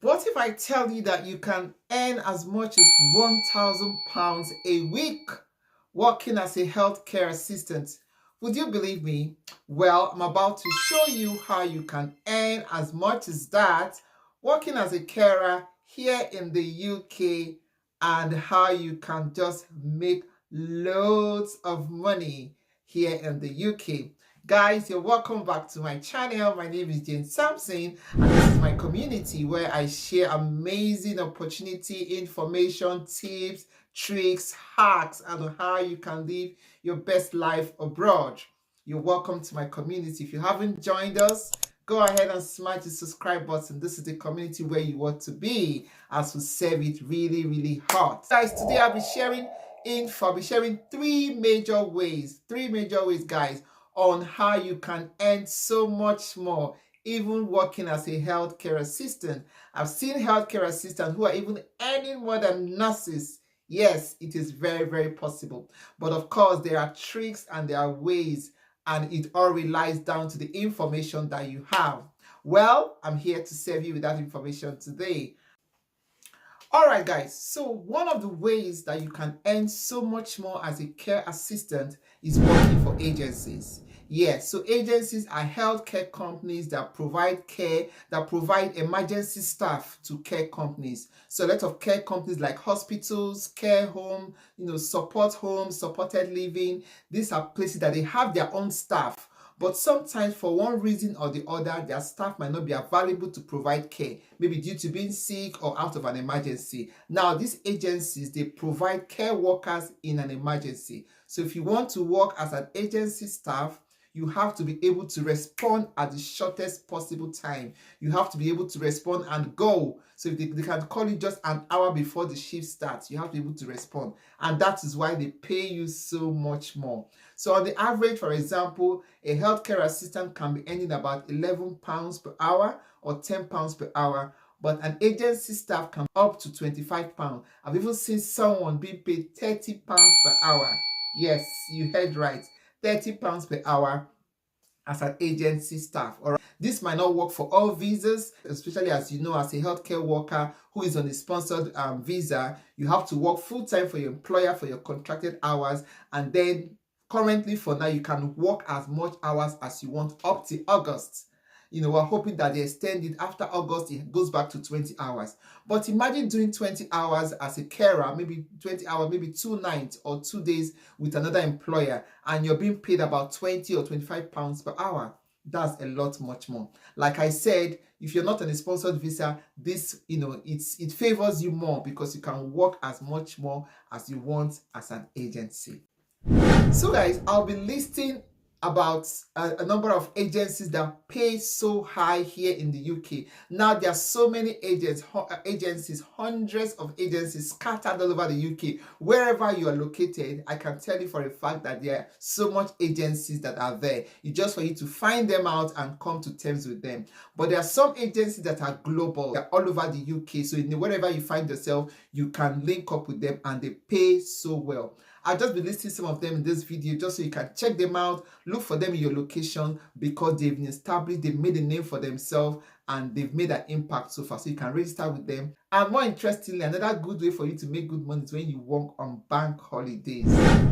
What if I tell you that you can earn as much as £1,000 a week working as a healthcare assistant? Would you believe me? Well, I'm about to show you how you can earn as much as that working as a carer here in the UK, and how you can just make loads of money here in the UK. Guys, you're welcome back to my channel. My name is Jane Sampson, and this is my community where I share amazing opportunity, information, tips, tricks, hacks, and how you can live your best life abroad. You're welcome to my community. If you haven't joined us, go ahead and smash the subscribe button. This is the community where you want to be, as we serve it really hot. Guys, today I'll be sharing info. I'll be sharing three major ways, guys, on how you can earn so much more even working as a healthcare assistant. I've seen healthcare assistants who are even earning more than nurses. Yes, it is very possible. But of course, there are tricks and there are ways, and it all relies down to the information that you have. Well, I'm here to serve you with that information today. All right, guys, so one of the ways that you can earn so much more as a care assistant is working for agencies. Yes, so agencies are healthcare companies that provide care, that provide emergency staff to care companies. So a lot of care companies like hospitals, care home, support homes, supported living. These are places that they have their own staff. But sometimes, for one reason or the other, their staff might not be available to provide care, maybe due to being sick or out of an emergency. Now, these agencies, they provide care workers in an emergency. So if you want to work as an agency staff, you have to be able to respond at the shortest possible time. You have to be able to respond and go. So if they can call you just an hour before the shift starts, you have to be able to respond. And that is why they pay you so much more. So on the average, for example, a healthcare assistant can be earning about £11 per hour or £10 per hour. But an agency staff can up to £25. I've even seen someone being paid £30 per hour. Yes, you heard right. £30 per hour as an agency staff. All right. This might not work for all visas, especially as you know, as a healthcare worker who is on a sponsored visa, you have to work full-time for your employer for your contracted hours, and then currently for now you can work as much hours as you want up to August. We're hoping that they extend it after August, it goes back to 20 hours. But imagine doing 20 hours as a carer, maybe 20 hours, maybe 2 nights or 2 days with another employer, and you're being paid about 20 or 25 pounds per hour. That's a lot much more. Like I said, if you're not on a sponsored visa, this, it favors you more because you can work as much more as you want as an agency. So guys, I'll be listing about a number of agencies that pay so high here in the UK. Now there are so many agencies, hundreds of agencies scattered all over the UK. Wherever you are located, I can tell you for a fact that there are so much agencies that are there. It's just for you to find them out and come to terms with them. But there are some agencies that are global. They're all over the UK. So wherever you find yourself, you can link up with them and they pay so well. I'll just be listing some of them in this video just so you can check them out, look for them in your location, because they've been established, they've made a name for themselves, and they've made an impact so far. So you can register with them. And more interestingly, another good way for you to make good money is when you work on bank holidays.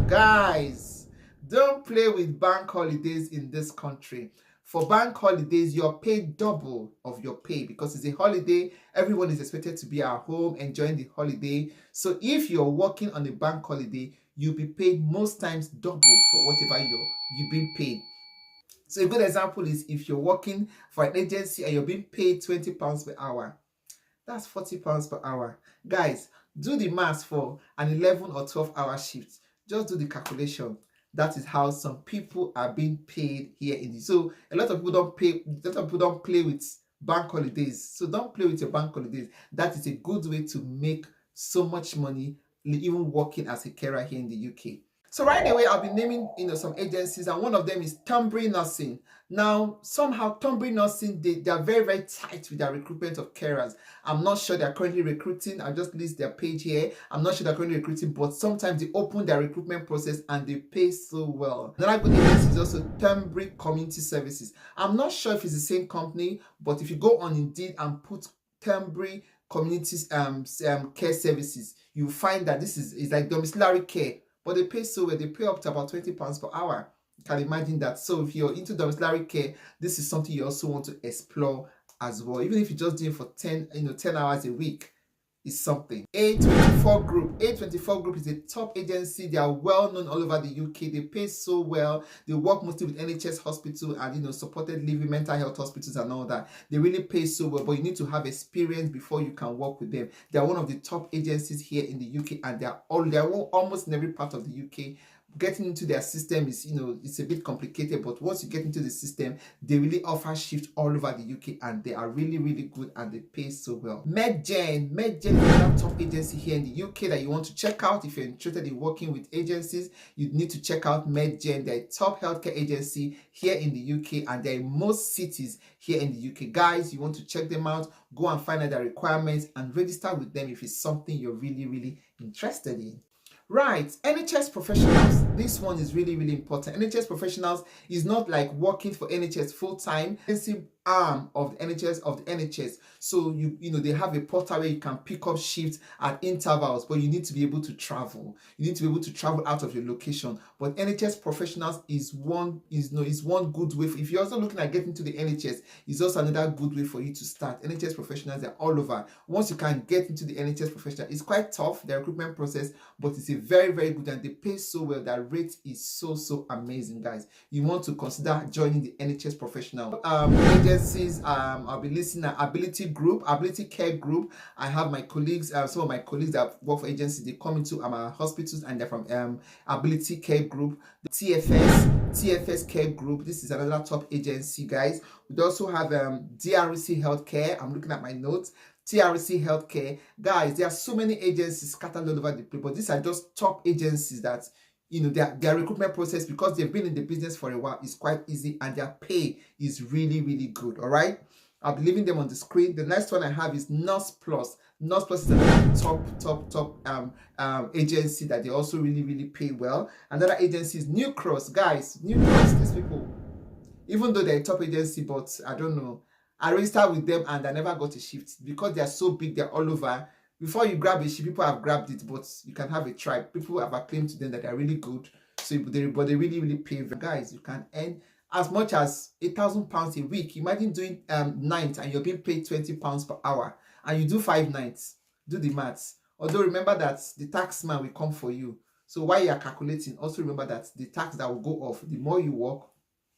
Guys, don't play with bank holidays in this country. For bank holidays, you're paid double of your pay because it's a holiday. Everyone is expected to be at home enjoying the holiday. So if you're working on a bank holiday, you'll be paid most times double for whatever you've been paid. So a good example is if you're working for an agency and you're being paid £20 per hour, that's £40 per hour. Guys, do the math for an 11 or 12-hour shift. Just do the calculation. That is how some people are being paid here in this. So a lot of people don't play with bank holidays. So don't play with your bank holidays. That is a good way to make so much money even working as a carer here in the UK. So right away, I'll be naming some agencies, and one of them is Tunbury Nursing. Now, somehow Tunbury Nursing, they are very tight with their recruitment of carers. I'm not sure they're currently recruiting. I'll just list their page here. I'm not sure they're currently recruiting, but sometimes they open their recruitment process and they pay so well. Another good agency is also Tunbury Community Services. I'm not sure if it's the same company, but if you go on Indeed and put temporary community care services, you find that this is like domiciliary care, but they pay so well. They pay up to about £20 per hour. You can imagine that. So if you're into domiciliary care, this is something you also want to explore as well. Even if you just do it for 10 hours a week, is something. A24 Group. A24 Group is a top agency. They are well known all over the UK. They pay so well. They work mostly with NHS hospital and supported living, mental health hospitals and all that. They really pay so well, but you need to have experience before you can work with them. They are one of the top agencies here in the UK, and they are almost in every part of the UK. Getting into their system is, it's a bit complicated, but once you get into the system, they really offer shifts all over the UK, and they are really, really good, and they pay so well. MedGen is another top agency here in the UK that you want to check out. If you're interested in working with agencies, you need to check out MedGen. They're a top healthcare agency here in the UK, and they're in most cities here in the UK. Guys, you want to check them out, go and find out their requirements and register with them if it's something you're really, really interested in. Right, NHS professionals. This one is really, really important. NHS professionals is not like working for NHS full-time. It's an arm of the NHS. So they have a portal where you can pick up shifts at intervals, but you need to be able to travel. You need to be able to travel out of your location. But NHS professionals is one good way. If you're also looking at getting to the NHS, it's also another good way for you to start. NHS professionals are all over. Once you can get into the NHS professional, it's quite tough, the recruitment process, but it's a very, very good, and they pay so well. That rate is so amazing, guys. You want to consider joining the NHS professional agencies. I'll be listening at Ability Care Group. I have my colleagues, some of my colleagues that work for agencies, they come into our hospitals, and they're from Ability Care Group. The TFS Care Group, this is another top agency, guys. We also have DRC Healthcare. I'm looking at my notes. TRC Healthcare. Guys, there are so many agencies scattered all over the place, but these are just top agencies that their recruitment process, because they've been in the business for a while, is quite easy, and their pay is really, really good. All right, I'll be leaving them on the screen. The next one I have is Nurse Plus. Nurse Plus is another top agency that they also really, really pay well. Another agency is New Cross. Guys, New Cross, these people, even though they're a top agency, but I don't know, I registered with them and I never got a shift because they are so big. They're all over. Before you grab a shift, people have grabbed it, but you can have a try. People have acclaimed to them that they're really good. So they really, really pay. Guys, you can earn as much as £8,000 a week. Imagine doing nights and you're being paid £20 per hour, and you do 5 nights. Do the maths. Although remember that the tax man will come for you. So while you're calculating, also remember that the tax that will go off, the more you work,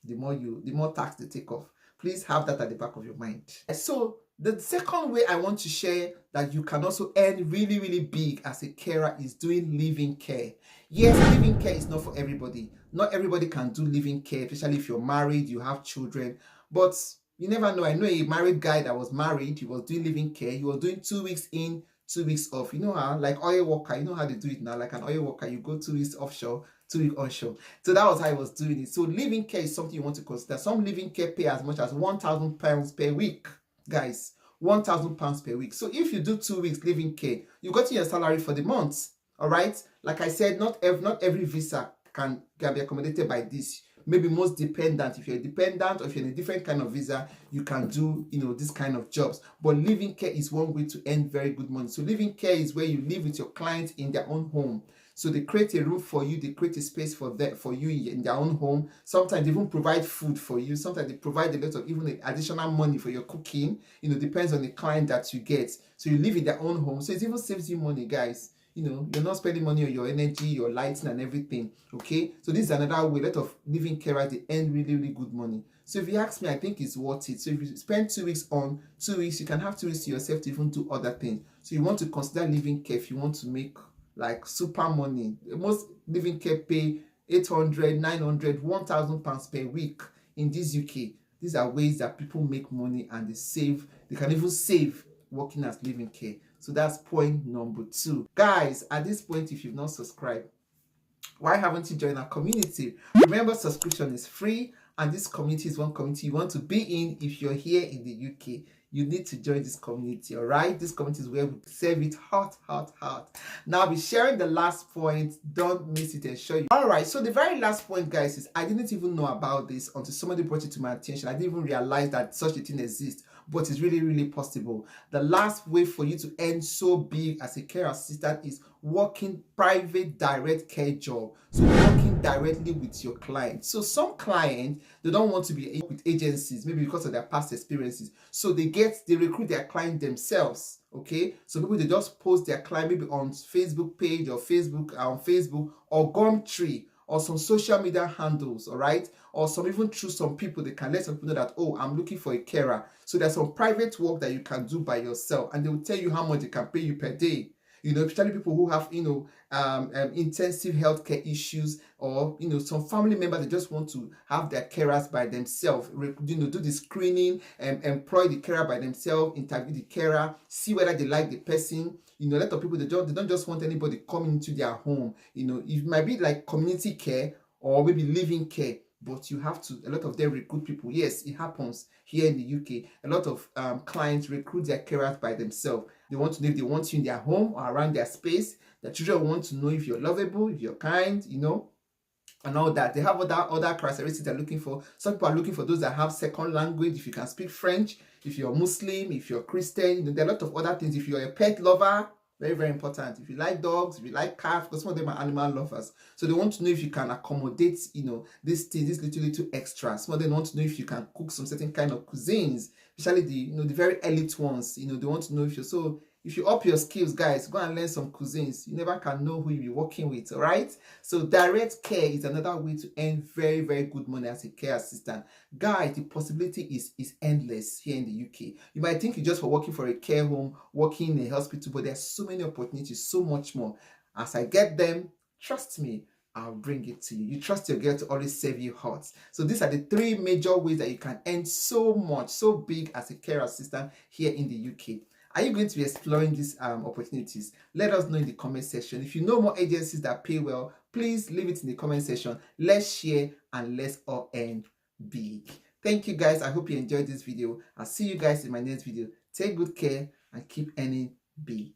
the more tax they take off. Please have that at the back of your mind. So the second way I want to share that you can also earn really, really big as a carer is doing living care. Yes, living care is not for everybody. Not everybody can do living care, especially if you're married, you have children. But you never know. I know a married guy that was married, he was doing living care. He was doing 2 weeks in, 2 weeks off. You know how, like oil worker, you know how they do it now, like an oil worker, you go 2 weeks offshore, 2 weeks onshore. So that was how I was doing it. So living care is something you want to consider. Some living care pay as much as £1,000 per week, guys. £1,000 per week. So if you do 2 weeks living care, you got your salary for the month. All right. Like I said, not every visa can be accommodated by this. Maybe most dependent. If you're a dependent or if you're in a different kind of visa, you can do this kind of jobs. But living care is one way to earn very good money. So living care is where you live with your client in their own home. So they create a room for you, they create a space for you in their own home. Sometimes they even provide food for you. Sometimes they provide a lot of even additional money for your cooking. Depends on the client that you get. So you live in their own home. So it even saves you money, guys. You're not spending money on your energy, your lighting and everything. Okay. So this is another way. A lot of living carers, they earn really, really good money. So if you ask me, I think it's worth it. So if you spend 2 weeks on, 2 weeks, you can have 2 weeks to yourself to even do other things. So you want to consider living care if you want to make like super money. Most living care pay £800, £900, £1,000 per week in this UK. These are ways that people make money and they save. They can even save working as living care. So that's point number 2. Guys, at this point, if you've not subscribed, why haven't you joined our community? Remember, subscription is free, and this community is one community you want to be in. If you're here in the UK, you need to join this community. All right, this community is where we serve it hot. Now I'll be sharing the last point. Don't miss it and show you. All right, so the very last point, guys, is I didn't even know about this until somebody brought it to my attention. I didn't even realize that such a thing exists. but it's really, really possible. The last way for you to earn so big as a care assistant is working private direct care job. So working directly with your client. So some clients, they don't want to be with agencies, maybe because of their past experiences. So they recruit their client themselves. Okay, so people, they just post their client maybe on Facebook page or Facebook or Gumtree or some social media handles, all right, or some even through some people, they can let some people know that, oh, I'm looking for a carer. So there's some private work that you can do by yourself, and they will tell you how much they can pay you per day. You know, especially people who have, intensive healthcare issues, or, some family members, they just want to have their carers by themselves, do the screening, and employ the carer by themselves, interview the carer, see whether they like the person. A lot of people, they don't just want anybody coming into their home. It might be like community care or maybe living care, but you have to, a lot of them recruit people. Yes, it happens here in the UK. A lot of clients recruit their carers by themselves. They want to know if they want you in their home or around their space. The children want to know if you're lovable, if you're kind, and all that. They have other characteristics they're looking for. Some people are looking for those that have second language, if you can speak French, if you're Muslim, if you're Christian. There are a lot of other things. If you're a pet lover, very, very important. If you like dogs, if you like cats, because some of them are animal lovers. So they want to know if you can accommodate, these things, these little extras. Some of them want to know if you can cook some certain kind of cuisines, especially the very elite ones. They want to know if you up your skills, guys, go and learn some cuisines. You never can know who you'll be working with, all right? So direct care is another way to earn very, very good money as a care assistant. Guys, the possibility is endless here in the UK. You might think you just for working for a care home, working in a hospital, but there's so many opportunities, so much more. As I get them, trust me, I'll bring it to you. You trust your girl to always serve you hot. So these are the 3 major ways that you can earn so much, so big as a care assistant here in the UK. Are you going to be exploring these opportunities? Let us know in the comment section. If you know more agencies that pay well, please leave it in the comment section. Let's share and let's all earn big. Thank you, guys. I hope you enjoyed this video. I'll see you guys in my next video. Take good care and keep earning big.